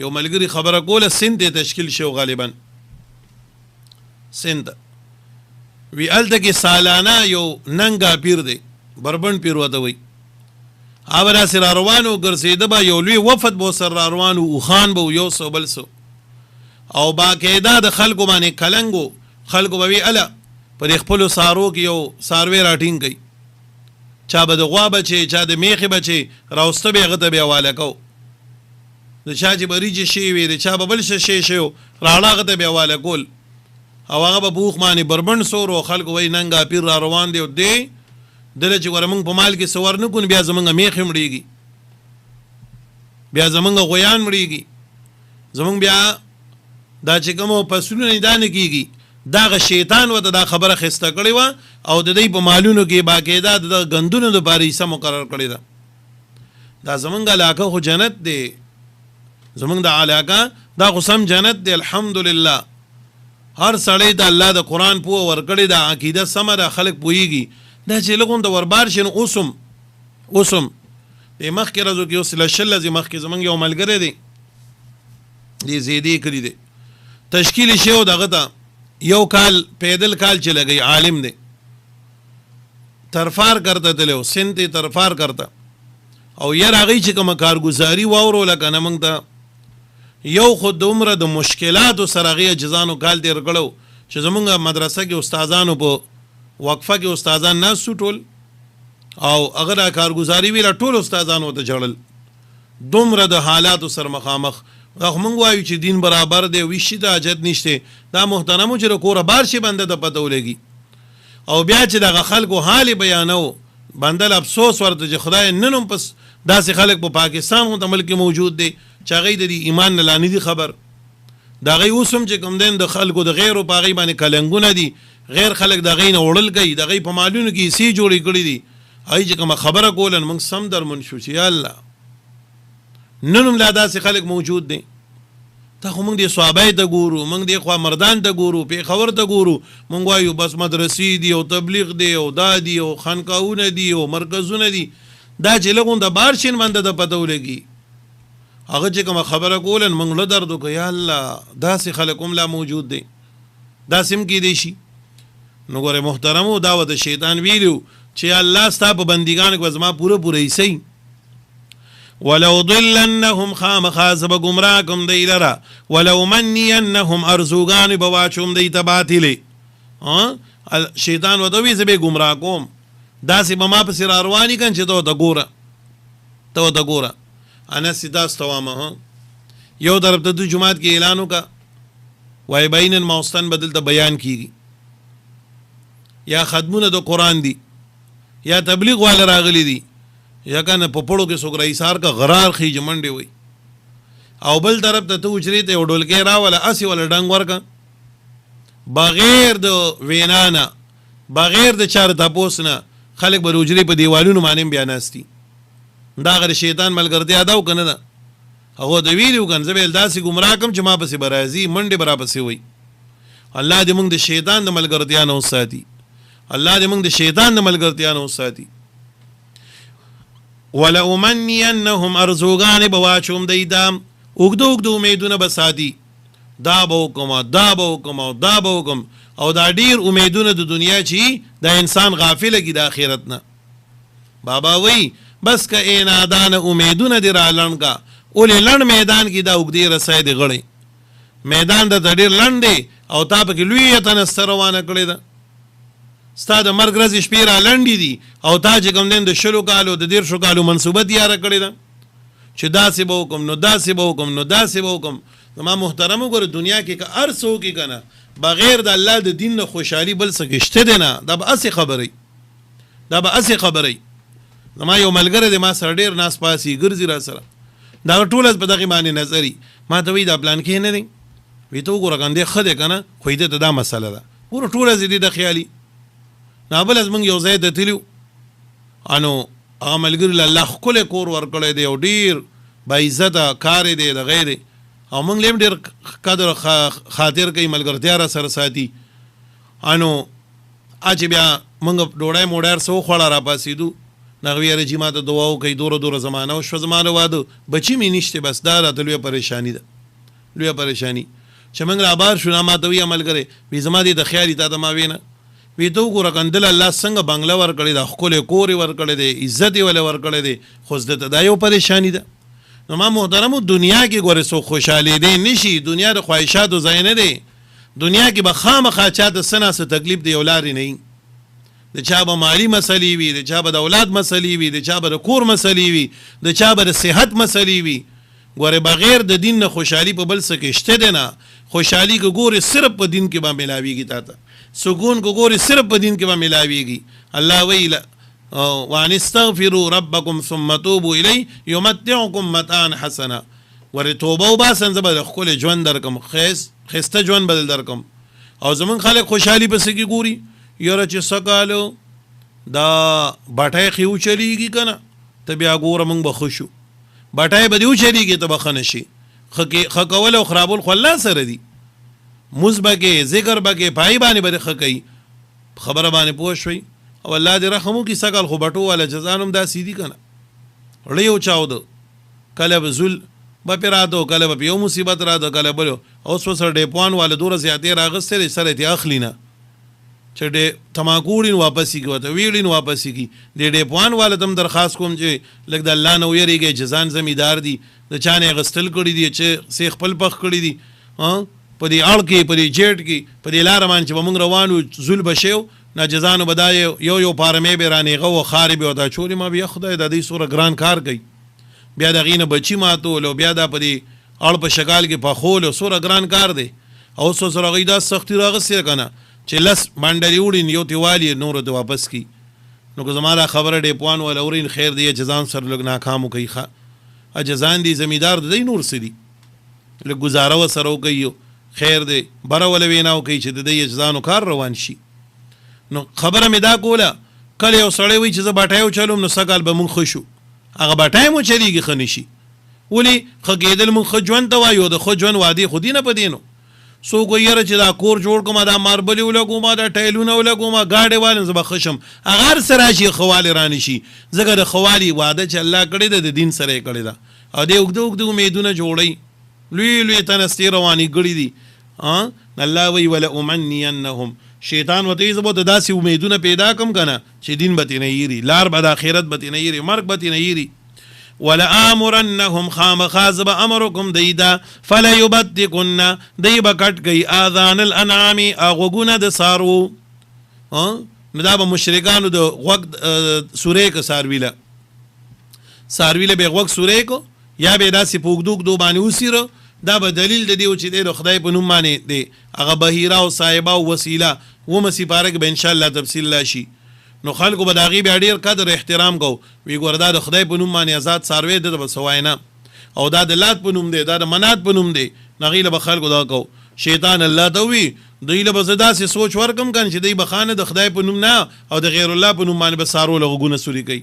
یو ملګری خبره کوله سند تشکیل شو غالبا سند وی الته کې سالانه یو ننګا پیر دی بربند پیر وته وي اوبره سره روانو ګرځیده با یو لوی وفد بو سره روانو او خان بو یو سو بل سو او باقاعده د خلکو باندې کلنګو خلکو به وی الا پر خپل سارو کې یو ساروي راټینګ گئی چا به د غوا بچي چا د میخي بچي راوسته به غته به حواله کو د چا چې بریج شي وي د چا به بل شي شي راړه غته به حواله کول او هغه به بوخ باندې بربند سورو خلکو وای ننګا پیر را روان دی او دی دله چې ورمنګ په مال کې سوار نه کون بیا زمونږ میخ مړیږي بیا زمونږ غویان مړیږي زمونږ بیا دا چې کوم پسونه نه دانه کیږي دا شیطان وته دا خبره خسته کړی و او د دې په مالونو کې باقاعده د غندونو د باري سم مقرر کړی دا زمونږ علاقه خو جنت دی زمونږ د علاقه دا قسم جنت دی الحمدلله هر سړی د الله د قران په ورکړی د عقیده سمره خلق پويږي دا چې لګون د وربار شنو اوسم د مخ کې راځو کې اوس لشل از مخ کې زمونږ یو ملګری دی دې زیدي کړی دی تشکیل شیو دغه ته یو کال پیدل کال چې لګي عالم دی ترفار کرتا تلو سنت ترفار کرتا او یار هغه چې کوم کارګزاري واورو لکه نه موږ ته یو خود عمره د مشکلات سره غي جزانو کال دی رګړو چې زمونږ مدرسه کې استادانو په وقفه کې استادان نه سټول او اگر کارګزاري ویلا ټول استادانو ته جوړل دومره د حالات سره مخامخ دا موږ وایو چې دین برابر دی ویشي د اجت نشته دا محترمو چې کور بار شي بنده ته پته ولګي او بیا چې دغه خلکو حال بیانو بندل افسوس ورته چې خدای ننم پس داسې خلک په پاکستان هم ملک موجود دي چې غي د ایمان نه لانی دي خبر دا غي اوسم چې کوم دین د خلکو د غیر او پاغي باندې کلنګونه دي غیر خلک د غي نه وړل گئی د غي په مالونو کې سی جوړی کړی دي اي چې کوم خبره کولن موږ سم در منشو چې الله ننم لا داسې خلک موجود دي ته موږ دي صحابه ته ګورو موږ دي خو مردان ته ګورو په خبر ته ګورو موږ وایو بس مدرسې دي او تبلیغ دي او دادی او خانقاهونه دي او مرکزونه دي دا چې لګون د بار شین باندې د پته ولګي هغه چې کوم خبره کولن موږ له درد کو یا الله داسې خلکم لا موجود دي داسم کې دي شي نو ګوره محترمو دعوت شیطان ویلو چې الله ستا په بندګانو کې زما پوره حصہ ولو ضلنهم خامخا زب گمراکم دی لرا ولو منینهم ارزوگان بواچوم دی تباتلی شیطان و دوی زبی گمراه کوم داسې به ما پسې را رواني کن چې ته ورته ګوره انس داسې ته وامه یو طرف ته دوی جومات کې اعلان وکړه وایي بین الموستن به دلته بیان کیږي یا ختمونه د قرآن دي یا تبلیغ والا راغلی دي یا کنه په پړو کې څوک رئیسار کا غرار خیج منډې وي او بل طرف ته اوچرې ته یو ډولکی راوله اسې وله ډنګ ورکه بغیر د وینا نه بغیر د چا تپوس نه خلک به د حجرې په دیوالونو باندې بیا ناستي دا هغه شیطان ملګرتیا ده او که نه ده هغه ته ویلي وکړه زه به یې داسې ګمراه کړم چې ما پسې به راځي منډې به راپسې وي الله دې موږ د شیطان د ملګرتیا نه وساتي الله دې موږ د شیطان د ملګرتیا نه وساتي ولأمنینهم ارزوګانې به واچوم دی دا اوږده اوږده امیدونه به ساتي دا به وکم دا به وکم دا به وکم او دا ډیر امیدونه د دنیا چې دا انسان غافله کی د آخرت نه بابا وی بس که ای نادان امیدونه دی را لنډ کا اولی لنډ میدان کی دا اوږدې رسۍ دی غړی میدان د ډیر لنډ دی او تا پکې لویه تنسته روانه کړې ده ستا د مرګ ورځې شپې را لنډې دي او تا چې کوم دین د 20 کالو د 13 کالو منصوبه تیاره کړې ده چې داسې به وکم نو داسې به وکم نو داسې به وکم زما محترم وګوره دنیا کې که هر څه وکړي که نه بغیر د الله د دین نه خوشحالي بل څه کې شته دی نه دا به هسې خبرې زما یو ملګری دی ما سره ډېر ناس پاسي ګرځي را سره دا ټول په دغې باندې نظري ما ته وایي دا پلان کې نه دی وی ته وګوره کنه ښه دی که نه خو دې ته دا مسله ده ګوره ټوله دې د خیالي نابل موږ یو ځای ته تللو انو هغه ملګري له الله ښکلی کور ورکړی دی او ډېر باعزته کار یې دی د غیر او موږ له ډېر قدر خاطر کوي ملګرتیا را سره ساتي انو چې بیا موږ ډوډۍ موډۍ څه وخوړه را پاسېدو نغه ویره چې ما ته دعا وکړئ دوره زمانه وشوه زما د واده بچي مې نشته بس دا راته لویه پریشاني چې موږ رابار شو ما ته ویې ملګری وي زما دې د خیالي تا ته ما وینه وی ته وګوره کندل الله څنګه بنګله ورکړې ده ښکلی کور یې ورکړی دی عزت یې ولې ورکړی دی خو زده ته دا یو پریشاني ده نو ما محترمو دنیا کې ګورې څوک خوشحالېدی نشي دنیا د خواهشاتو ځای نه دی دنیا کې به خامخا چا ته څه نه څه تکلیف د یو لارې نه وي د چا به مالي مسلې وي د چا به د اولاد مسلې وي د چا به د کور مسلې وي د چا به د صحت مسلې وي ګورې بغیر د دین نه خوشحالي په بل څه کې شته دی نه خوشحالي که ګورې صرف په دین کې به میلاویږي تا ته سکون کو ګورې صرف په دین کې به میلاویږي الله وی وان استغفروا ربکم ثم توبوا الی یمتعکم متاعا حسنا ورې توبه وباسن زه به د ښکلی ژوند درکم ښایسته ژوند به درکم او زمونږ خلک خوشحالي پسې کې ګوري یاره چې څه کالو دا بټۍ خې وچلیږي که نه ته بیا ګوره موږ به ښه شو بټۍ به دې وچلیږي ته به ښه نه شي ښه کول او خرابول خو الله سره دي مز بکې ذکر بکې پای باندې به ښه کوي خبره باندې پوه شوي او الله دې رحم وکړي سږکال خو بټو والا جزان هم داسې دي که نه ړی وچاوده کله به زول به پې راته کله به په یو مصیبت راته کله بل اوس به سره ډیپوان والا دوره زیاتې راغستی دی سره یې اخلي نه چې تماکو وړي نو واپس کړي ورته ویړي نو واپس کړي د ډیپوان والا ته هم درخواست کوم چې لږ د الله نه ویرېږئ چې ځان زمیندار دي د چا نه یې اخیستل کړي دي چې څه خپل پخ کړي دي په دې اړ کې په دې جیټ کې په دې لاره باندې چې به موږ روان وو زول به شی ناجزانو به دا یو پارمې به رانیغه و خارې به ورته اچولې ما بیا خدای د دې څومره ګران کار کوي بیا د هغې نه بچي ماتول او بیا دا په دې اړ په شکال کې پخول او څومره ګران کار دی او اوس سره هغوی دا سختي راغستې که نه چې لس منډلې وړي یو تې والي نورو ته واپس کړي نو که زما دا خبره ډیپوان والا اورین خیر دی جزان سره لږ ناکام وکوي ښه جزان دي زمیندار د دی نور څه دي لږ ګزاره ورسره وکوي خیر دی بره وله وینا وکوي چې د دی جزانو کار روان شي نو خبره مې دا کوله کله یو سړی وایي چې زه باټۍ وچلوم نو څه کال به مونږ ښه شو هغه باټۍ مو چلیږي ښه نه شي ولې ښه کېدل مونږ ښه ژوند ته وایو د ښه ژوند وعدې خو دي نه په دې نو څوک وایي یاره چې دا کور جوړ کړم دا ماربلې ولګوم دا ټایلونه ولګوم ګاډۍ والم زه به ښه شم هغه هر څه راشي ښه والی رانه شي ځکه د ښه والي وعده چې الله کړې ده د دین سره یې کړې ده او دې اوږده اوږده امیدونه جوړوي لوی لوی تنستې روانې کړي دي الله وایي ولأمنینهم شیطان وته زه به د داسې امیدونه پیدا کم که نه چې دین به ترې نه هېري لار به د آخرت به ترې نه هېري مرګ به ترې نه هېري ولآمرنهم خامخا زب امركم دیدا فلیبتکن دی بکټ گئی آذان الانعام اغوګونه د سارو نو دا به مشرکانو د وخت سورې ک سارویله به وخت سورې کو یا به داسې پوګدوک دو باندې وسیره دا به دلیل د دیو چې د خدای په نوم باندې دی هغه بهیره او صایبه او وسیله و مسی پارک به ان شاء الله تفصیل لاشي نو خلکو به داغي به ډیر قدر احترام کو وی ګوردا د خدای په نوم باندې آزاد ساروی د بسواینا او دا د لات په نوم دی دا د منات په نوم دی نغیله به خلکو دا کو شیطان الله ته وی دوی له بزدا سي سوچ ورکم کان چې دی بخانه د خدای په نوم نه او د غیر الله په نوم باندې به سارو لغونه سوري کوي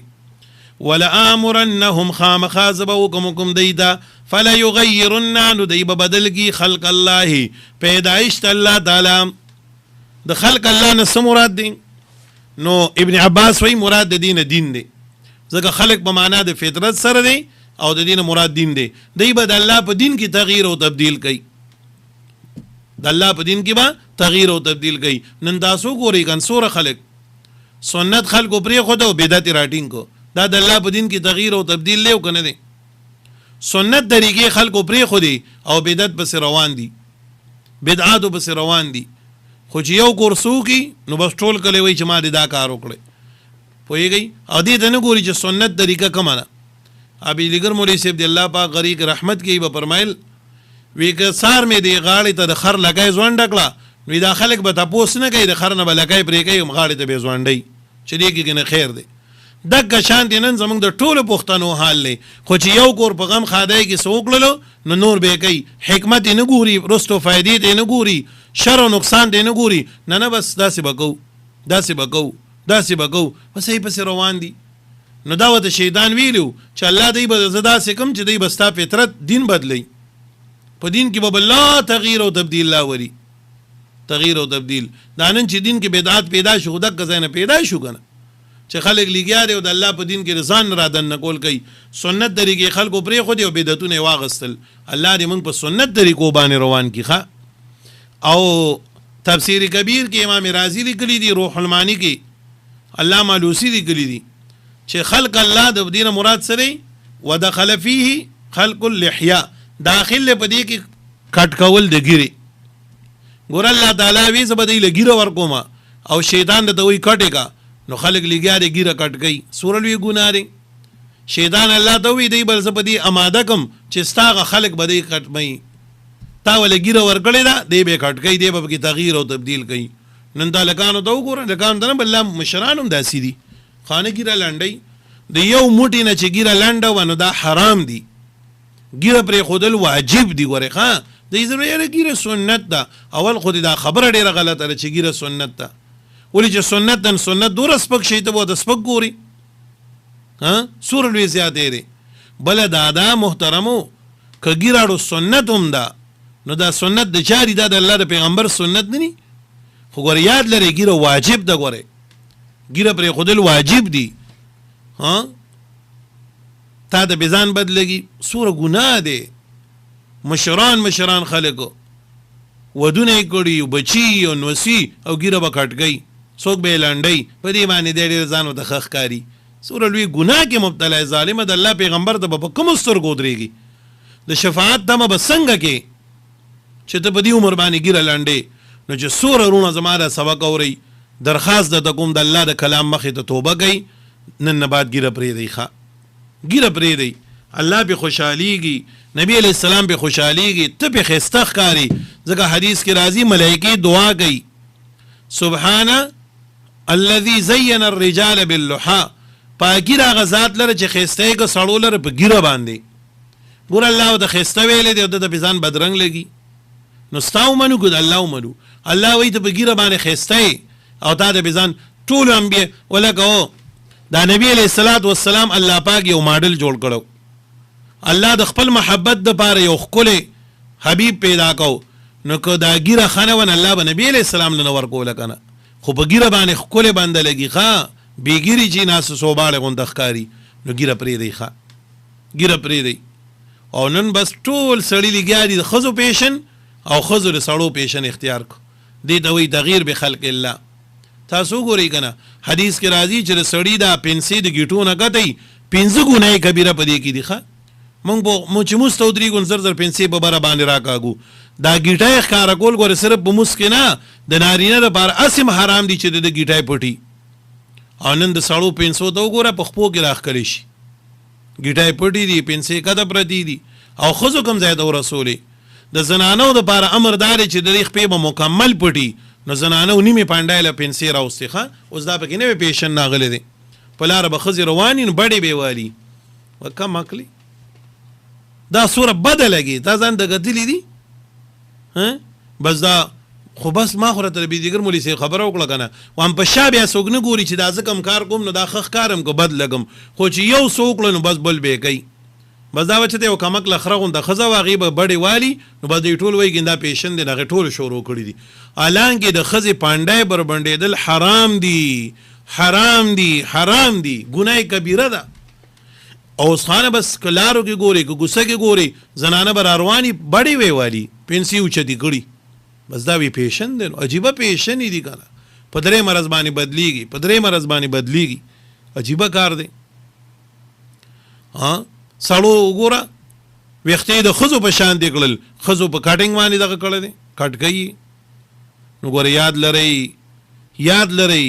ولا امرنهم خامخازبوكم دیدا فلا يغيرن نو دی بدل کی خلق الله پیدائش الله تعالی د خلق الله نه مراد دی نو ابن عباس وی مراد د دین دی ځکه خلق په معنا د فطرت سره دی او د دین مراد دین دی دی بد الله په دین کې تغییر او تبديل کوي د الله په دین کې با تغییر او تبديل کوي نن تاسو ګورئ کن سور خلق سنت خلق پرې خو د بدعت راټینګ کو دا د الله په دین کې تغییر او تبديل لیو کنه دي سنت طریقې خلکو پرې خو دي او بدعت بس روان دي بدعات بس روان دي خو چې یو کورسو کې نو بس ټول کله وای چې ما دې دا کار وکړي پوهیږي ا دې د نه ګوري چې سنت طریقه کمانه ابي لګر مولوی صاحب دی الله پاک غریق رحمت کوي به فرمایل وی که سار مې دی غاړې ته د خر لګای ځوان ډکړه وی دا خلک به تاسو نه کوي د خر نه بلګای پرې کوي غاړې ته به ځوانډي چې دې کې نه خیر دی دغه شان دي نن زمونږ د ټولو پښتنو حال لې خو چې یو کور په غم خادای کې سوکللو نو نور به کوي حکمت نه ګوري رستو فائدې نه ګوري شر او نقصان نه ګوري نه بس داسې بګو بس یې پس روان دي نو دا وته شیطان ویلو چې الله دې به زدا سکم چې دې بستا فطرت دین بدلی په دین کې به الله تغییر او تبديل لا وري تغییر او تبديل دا نن چې دین کې بدعات پیدا شو دغه ځای نه پیدا شو کنه چې خلک لګیا دي او د الله په دین کې رضان را دن کول کوي سنت طریقې خلکو پرې خو دي او بدعتونه واغستل الله دې موږ په سنت طریقو باندې روان کی ښه او تفسیر کبیر کې امام رازی لیکلی دي روح المانی کې علامه لوسی لیکلی دي چې خلق الله د دین مراد سره ودخل فيه خلق اللحيه داخل په دې کې کټ کول د ګيري ګور الله تعالی وی زبدې لګیره ورکوما او شیطان د دوی کټه کا نو خلق لګیا دې ګیره کټ گئی سورلوی ګناري شیطان الله ته وی دی بل زبدي اماده کم چې ستاغه خلق بدی کټ مې تا ول ګیره ورکړی دا دی به کټ گئی دی به کی تغییر او تبديل گئی نن دا لکانو ته وګوره لکان ته بل مشرانم داسي دي خانه ګیره لنډي د یو موټی نه چې ګیره لنډه ونه دا حرام دي ګیره پر خودل واجب دي ګوره ښا د زره ګیره سنت ده اول خود دا خبره ډیره غلطه ده چې ګیره سنت ده ولی چې سنت دور سپک شي ته د سپک ګوري ها سور لوی زیاتې دي بل دادا محترمو کګیراړو سنت هم ده نو دا سنت د چاري د الله د پیغمبر سنت نه خو ګور یاد لري ګیره واجب ده ګوره ګیره پر خودل واجب دي ها تا د بيزان بدلږي سور ګناه دي مشران خلکو ودونه کړي بچي او نوسی او ګیره بکټ گئی څوک به لانډي په دې باندې ډېر ځانو د خخکاری سور لوی ګناه کې مبتلا ظالم د الله پیغمبر د په کوم سترګو درېږي د شفاعت دمه بسنګ کې چې ته په دې عمر باندې ګیره لانډي نو چې سور رونه زماره سبق اوري درخواست د تقوم د الله د کلام مخې ته توبه کوي نن بعد ګیره پرې دی ښا ګیره پرې دی الله به خوشاليږي نبی علیہ السلام به خوشاليږي ته به خستخ کاری ځکه حدیث کې راځي ملائکه دعا کوي سبحان الذي زين الرجال باللحى پاکی را غزاد لره چې خسته کو سړول لره په ګیره باندې ګور الله د خسته ویلې د بيزان بدرنګ لګي نو ستاو منو ګد الله منو الله وې ته په ګیره باندې خسته او تا د بيزان ټول انبیاء ولکه دا نبی علیہ الصلوۃ والسلام الله پاک یو ماډل جوړ کړو الله د خپل محبت د پاره یو خپل حبیب پیدا کو نو کو دا ګیره خنون الله به نبی علیہ السلام له ور کول کنه خو په ګیره باندې خپل بند لګي ښا بیګری چې ناس صوباله غوندخکاری نو ګیره پرې دی ښا ګیره پرې دی او نن بس ټول سړی لګیاري د خزو پیشن او خزو له سړو پیشن اختیار کو دې دوی تغییر به خلق الله تاسو ګورئ کنه حدیث کې راځي چې سړی دا پنسي د گیټو نه غتای پنځه ګناه کبیره په دې کې دي. ښه مونږ چې موږ ته ودرېږو زر زر پیسې به بره باندې راکاږو. دا ګیټای ښکاره کول ګوره صرف په موږ کې نه، د نارینه دپاره اسم حرام دي چې د ګیټای پټي. او نن د سړو پنسو ته وګوره په خپو کې راښکلی شي، ګیټای پټي دي، پنسې کده پرتې دي. او ښځو کوم ځای ته ورسولې. د زنانو دپاره امر دا دی چې د دې خپې به مکمل پټي. نو زنانو نیمې پانډای له پنسې راوستې. ښه اوس دا پکې نوی پیشن راغلی دی، په لاره به ښځې روانې نو بډې به یې والي. کم عقلي دا سوره بده لګي. دا ځان د ګتلي دي بس دا خو بس ما خو راته بېدیګر مولي صاحب خبره وکړه که نه، وام په شا بیا څوک نه ګوري چې دا زه کم کار کوم نو دا ښه ښکارم که بد لګم. خو چې یو څه وکړه نو بس بل به یې کوي. بس دا وچه ته یو کمکله خره غونده ښځه وه، هغې به بډې والي نو بس دوی ټول وایي دا پیشن دی، هغې ټول شروع کړي دي. حالانکې د ښځې پانډی بربنډېدل حرام دي، حرام دي، حرام دي، ګناه کبیره ده. او اوس خانه بس که لارو کې ګورې که کوڅه کې ګورې زنانه به رارواني بډې وې والي، پنسي اوچتې کړي. بس دا وی پیشن دی. نو عجیبه پیشنې دي که نه، په درې مرض باندې بدلیږي، په درې مرض باندې بدلیږي. عجیبه کار دی. سړو وګوره ویښتې د ښځو په شان دي کړل، ښځو په کټینګ باندې دغه کړی دی، کټ کوي. نو ګوره یاد لرئ، یاد لرئ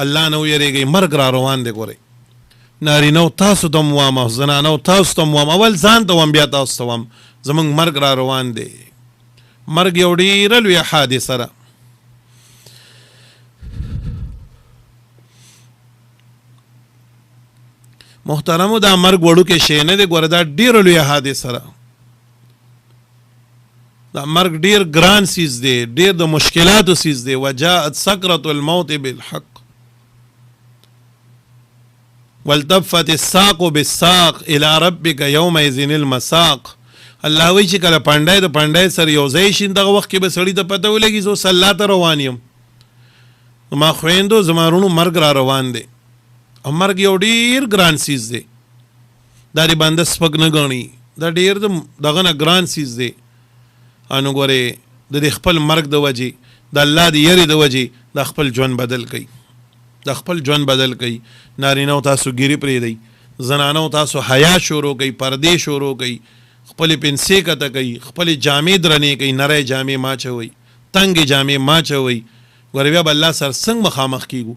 الله نه ویرېږئ، مرګ را روان دی. ګورئ نارینو تاسو ته م وایم، زنانو تاسو ته م وایم، اول ځان ته وایم بیا تاسو ته وایم، زموږ مرګ را روان دی. مرګ یو ډېره لویه حادثه ده. محترمو دا مرګ وړوکی شی نه دی، ګوره دا ډېره لویه حادثه ده. دا مرګ ډېر ګران څیز دی، ډېر د مشکلاتو څیز دی. وجاءت سکرة الموت بالحق والتفت الساق بالساق الى ربك يومئذ المساق. الله وی چې کله پانډای د پانډای سره یو ځای شي دغه وخت کې به سړي ته پته ولګي زه صلا ته روان یم. ما خویندو زما وروڼو مرګ را روان دی. او مرګ یو ډېر ګران څیز دی، دا دې بنده سپک نه ګڼي، دا ډېر دغه نه ګران څیز دی. نو ګورې د دې خپل مرګ د وجې، د الله د یرې د وجې دا خپل ژوند بدل کوي، دا خپل ژوند بدل کوي. نارینهو تاسو ګیرې پرېږدئ، زنانو تاسو حیا شروع کوي، پردې شروع کوي، خپلې پنسې کته کوي، خپلې جامې درنې کوي، نری جامې ما چوئ، تنګې جامې ما چوئ. ګورې بیا به الله سره څنګه مخامخ کېږو؟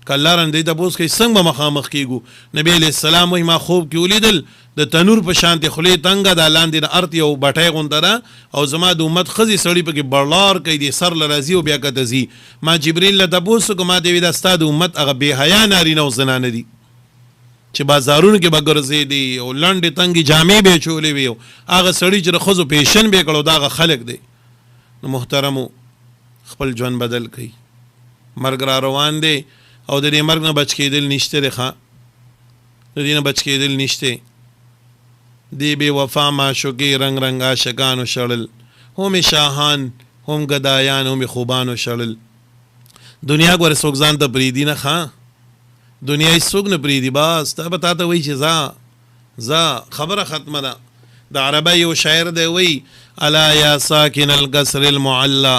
که الله رانه تپوس کوي څنګه به مخامخ کېږو؟ نبي علیه السلام وایي ما خوب کې ولیدل د تنور په شانتې خولې تنګه ده، لاندې د ارت یو بټۍ غونته ده، او زما د امت ښځې سړي پکې بړلار کوي، د سر له راځي او بیا کته ځي. ما جبریل له تپوس وکړو، ما ته ویې دا ستا د امت هغه بې حیا نارینه او زنانه دي چې بازارونو کې به ګرځېدي او لنډې تنګې جامې به یې چولې وي، هغه سړي چې د ښځو پیشن به یې کړو دا هغه خلک دی. نو محترمو خپل ژوند بدل کوي، مرګ را روان دی او د دې مرګ نه بچ کېدل نشته دی. ښه د دې نه بچ کېدل نشته. دی بې وفا معشوقې رنګ رنګ عاشقانو شړل، هم شاهان هم ګدایان هم خوبانو شړل. دنیا ګوره څوک ځان ته پرېږدي نه. ښه دنیا هېڅ څوک نه پرېږدي، بس تا به تا ته وایي چې ځه خبره ختمه ده. د عربی یو شاعر دی وایي الا یا ساکن القصر المعلا،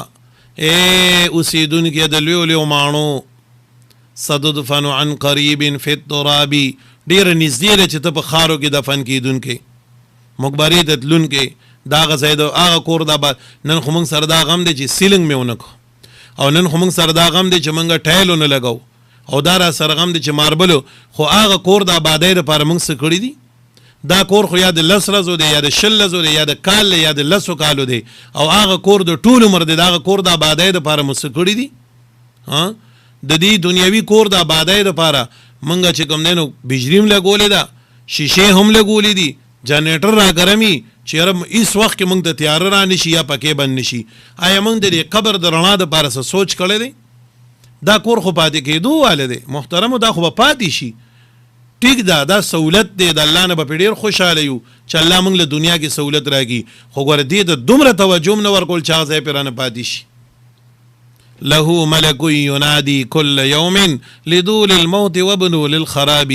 ای اوسېدونکي د لویو لویو ماڼو، ستدفن عن قریب فی التراب، ډېره نږدې ده چې ته په خارو کې دفن کېدونکې، مقبرې ته تلونکې، دا هغه ځای د هغه کور دا نن خو موږ سره دا غم دی چې سیلنګ مې ونه کړو، او نن خو موږ سره دا غم دی چې موږ ټایل ونه لګو، او دا را سره غم دی چې ماربلو، خو هغه کور د آبادۍ دپاره موږ څه کړي دي؟ دا کور خو یا د 10 ورځو دی یا د 20 ورځو دی یا د کال دی یا د 10 کالو دی، او هغه کور د ټول عمر دی، د هغه کور د آبادۍ دپاره موږ څه کړي دي؟ د دې دنیوي کور د آبادۍ دپاره موږ چې کوم دی نو بجلي هم لګولې ده، شیشې هم لګولې دي، جنریټر را ګرمي چې یاره هېڅ وخت کې موږ ته تیاره را نشي یا پکې بند نشي. آیا موږ د دې قبر د رڼا دپاره څه سوچ کړی دی؟ دا کور خو پاتې کېدو واله دی محترمو، دا خو به پاتې شي. ټیک ده، دا سہولت دی، د الله نه به پې ډېر خوشحاله یو چې الله موږ له دنیا کې سہولت راکړي، خو ګوره دې ته دومره توجه هم نه ورکول چې هغه ځای پې رانه پاتې شي. له ملک ینادي کل یوم لدول الموت وابنو للخراب،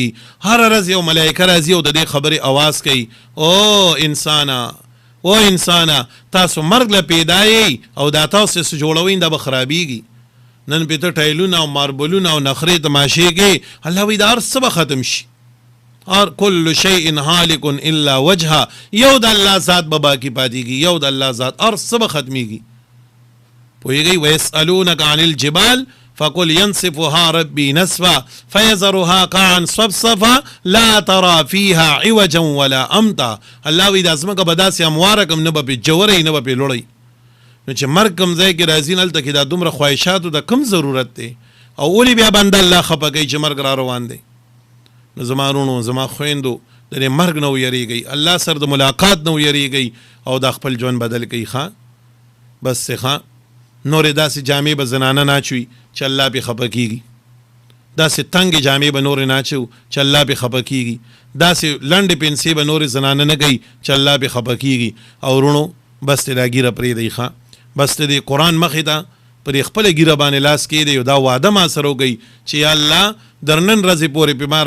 هر ورځ یو ملایکه راځي او د دې خبرې اواز کوي او انسانا تاسو مرګ له پیدا یئ او دا تاسو څه جوړوئ دا به خرابېږي. نن پې ته ټایلونه او ماربلونه او نخرې تماشې کوې، الله وایي دا هر څه به ختم شي، اور کل شیء هالک الا وجهه، یو د الله ذات به باقی پاتېږي، یو د الله ذات اور سب ختمیږي. پوهیږئ ويسألونك عن الجبال فقل ينسفها ربي نسفا فيذرها قاعا صفصفا لا ترى فيها عوجا ولا امتا. الله وی د ازمکه به داسې همواره کم، نه به پې جوړی نه به پې لوړی. نو چې مرګ کم ځای کې راځي هلته کې دا دومره خواهشاتو د کم ضرورت دی، او ولې بیا بنده الله خفه کوي چې مرګ را روان دی. نو زما وروڼو زما خویندو د دې مرګ نه ویریږئ، الله سره د ملاقات نه ویریږئ او دا خپل ژوند بدل کوي. ښه بس ښه نورې داسې جامې به زنانه ناچوي چې الله پې خفه کېږي، داسې تنګې جامې به نورې ناچو چې الله پې خفه کېږي، داسې لنډې پنسې به نورې زنانه نه کوي چې الله پې خفه کېږي. او وروڼو بس ته دا ګیره پرېږدئ، ښه بس ته دې قرآن مخې ته پر خپله ګیره باندې لاس کېږدئ او دا واده ما سره وکئ چې یا الله در نن ورځې پورې پې ما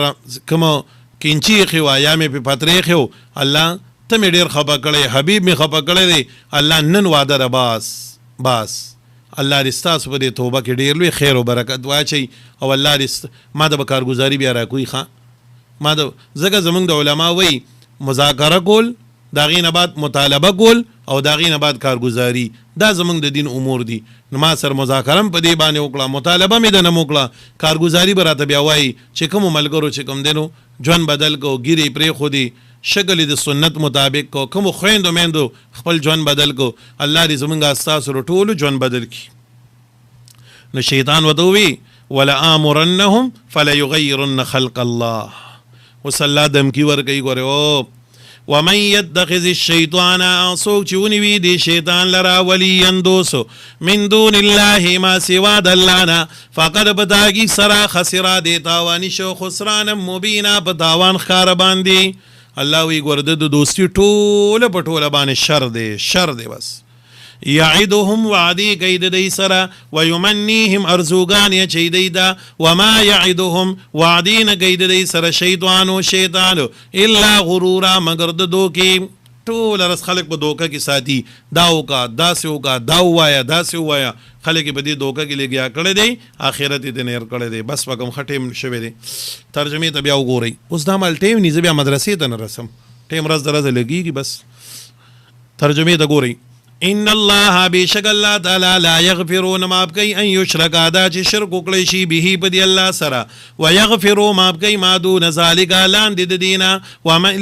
کومه کینچي ایښې وه یا مې پې پترې ایښې و، الله ته مې ډېر خفه کړی، حبیب مې خفه کړی دی، الله نن واده ده بس الله دې ستاسو په دې توبه کې ډېر لوی خیر او برکت واچوي، او الله دې ما د به کارګزاري بیا راکوي. ښه ما د ځکه زمونږ د علما وایي مذاکره کول، د هغې نه بعد مطالبه کول، او د هغې نه بعد کارګزاري، دا زمونږ د دین امور دي. نو ما سره مذاکره هم په دې باندې وکړه، مطالبه مې دنه وکړه، کارګزاري به راته بیا وایي چې کومو ملګرو چې کوم دی نو ژوند بدل کو، ګیرې پرېښودې، شکل د سنت مطابق کو، کومو خویندو میندو خپل ژوند بدل کو، الله دې زمونږ ستاسو ټولو ژوند بدل کړي. نو شیطان ورته ووي ولآمرنهم فلیغیرن خلق الله. اوس الله دمکي ورکوي، ګورې او ومن يتخذ الشیطان، څوک چې ونیوي دې شیطان لره ولیا دوستو من دون الله ما سوا د الله نه، فقد په تحقیق سره خسره دې تاواني شو خسرانا مبینا، په تاوان ښکاره باندې. الله وی ګوره د دوستي ټوله په ټوله باندې شر دی بس. یعدهم وعدی کوي د دوی سره، ویمنیهم ارزوګان یې چې دی ده، وما یعدهم وعدی نه کوي د دوی سره شیطانو الا غرورا مگر د دوکې. ټول رس خلک په دوکه کې ساتي، دا وکا داسې وکا، دا ووایه داسې ووایه، خلک په دې دوکه کې لګیا کړی دی، آخرت یې نیر کړی دی. بس په کوم ښه ټیم شوی دی. ترجمې ته بیا وګورئ. اوس دا مال ټیم نی، زه بیا مدرسې ته نه رسم، ټیم ورځ د ورځې لګېږي. بس ترجمې ته ګورئ. ان الله بشک الله تعالی لا یغفرون معاف کوي ان یشرک ادا چې شرک وکړي شي به په دی الله سره، ويغفروا معاف کوي ما دون ذلک لاندې د دینه،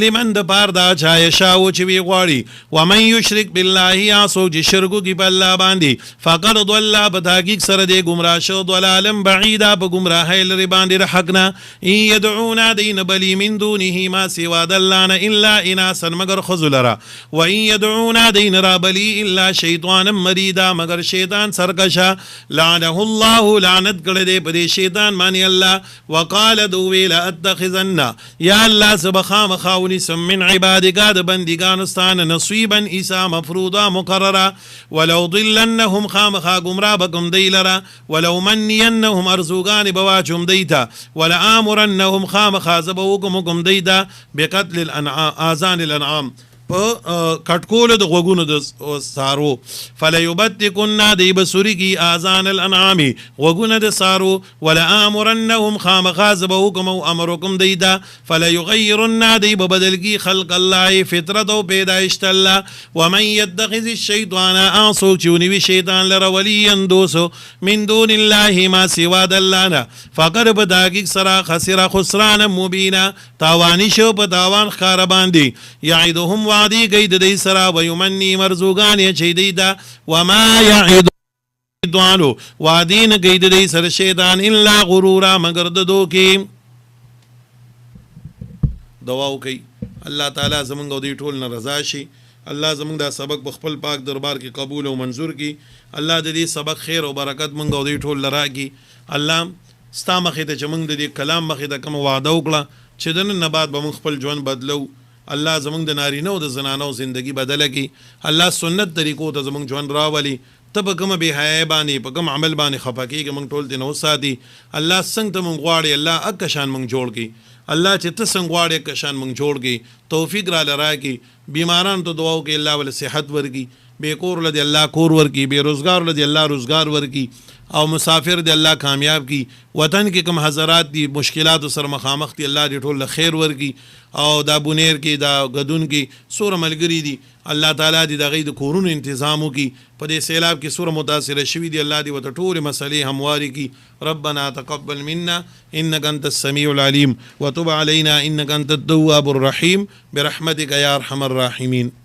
لمن د پار دا چا یشاو چې وی غواړي، ومن یشرک بالله یا څوک چې شرک کوي په الله باندې، فقد ضل په تحقیق سره دی گمراه شو، ضلالا بعیدا په گمراهۍ لري باندې حقنا. يدعون دین بلی من دونه ما سوا د الله نه الا اناسا مگر خذلرا، و يدعون دین را بلی الا شیطان مریدا مگر شیطان سرکشا. لعنه الله لعنت کړه دې په دې شیطان باندې الله. وقال دو ویلا اتخذن یا الله سبحانه خاوني سم من عبادك د بندگان ستان نصيبا عیسی مفروضا مقررا، ولو ضلنهم خامخا گمراه بكم دیلرا، ولو منینهم ارزوگان بواچم دیتا، ولا امرنهم خامخا زبوکم دیتا بقتل الانعام اذان الانعام په کټکول د غوګونو د سارو، فلیبتکن دی بسوری کی اذان الانعام غوګونه د سارو، ولا امرنهم خامخا زبوکم او امرکم دیتا، فلیغیرن دی ببدل کی خلق الله فطرت او پیدایشت الله. ومن يتخذ الشیطان اعصو چونی شیطان لره ولیا دوسو من دون الله ما سوا د الله نه، فقد بداګ سرا خسر خسران مبینا تاوانی شو په تاوان خار باندې. یعدهم وعدی گئی د دې سرا ويمنی مرزوګان یې چي دی دا، وما يعد دوالو وعدین گئی د دې سره شیطان الا غرورا مگر د دوکي. دعا وکي الله تعالی زمونږ او دې ټول نه رضا شي، الله زمونږ دا سبق په خپل پاک دربار کې قبول او منظور کی، الله د دې سبق خیر او برکت مونږ او دې ټول لرا کی. الله ستا مخې ته چې مونږ د دې کلام مخې ته کوم وعده وکړه چې د نن نه بعد به مونږ خپل ژوند بدلو، الله زمونږ د نارینه او د زنانو زندگی بدله کی، الله سنت طریقو ته زمونږ ژوند راولي، ته په کومه بې حیایۍ باندې په کوم عمل باندې خفه کېږي مونږ ټول دې نه وساتي. الله څنګه ته مونږ غواړې الله اکه شان مونږ جوړ کړي، الله چې ته څنګه غواړې کشان مونږ جوړ کړي، توفیق را لراکړي. بیماران ته دعا وکړي الله ول صحت ورکړي، بے کور له الله کور ورکړي، بے روزګار له الله روزګار ورکړي، او مسافر د الله کامیاب کی. وطن کې کوم حضرات دي مشکلات سره مخامخ دي، الله دې ټول خیر ورکړي. او دا بونیر کې دا غدون کې سوره ملګری دي، الله تعالی دې د غي د کورونو تنظیم وکړي. په دې سیلاب کې سوره متاثر شوي دي، الله دې وته ټول مسلې همواري کی. ربنا تقبل منا انك انت السميع العليم وتب علينا انك انت التواب الرحيم برحمتك يا ارحم الراحمين.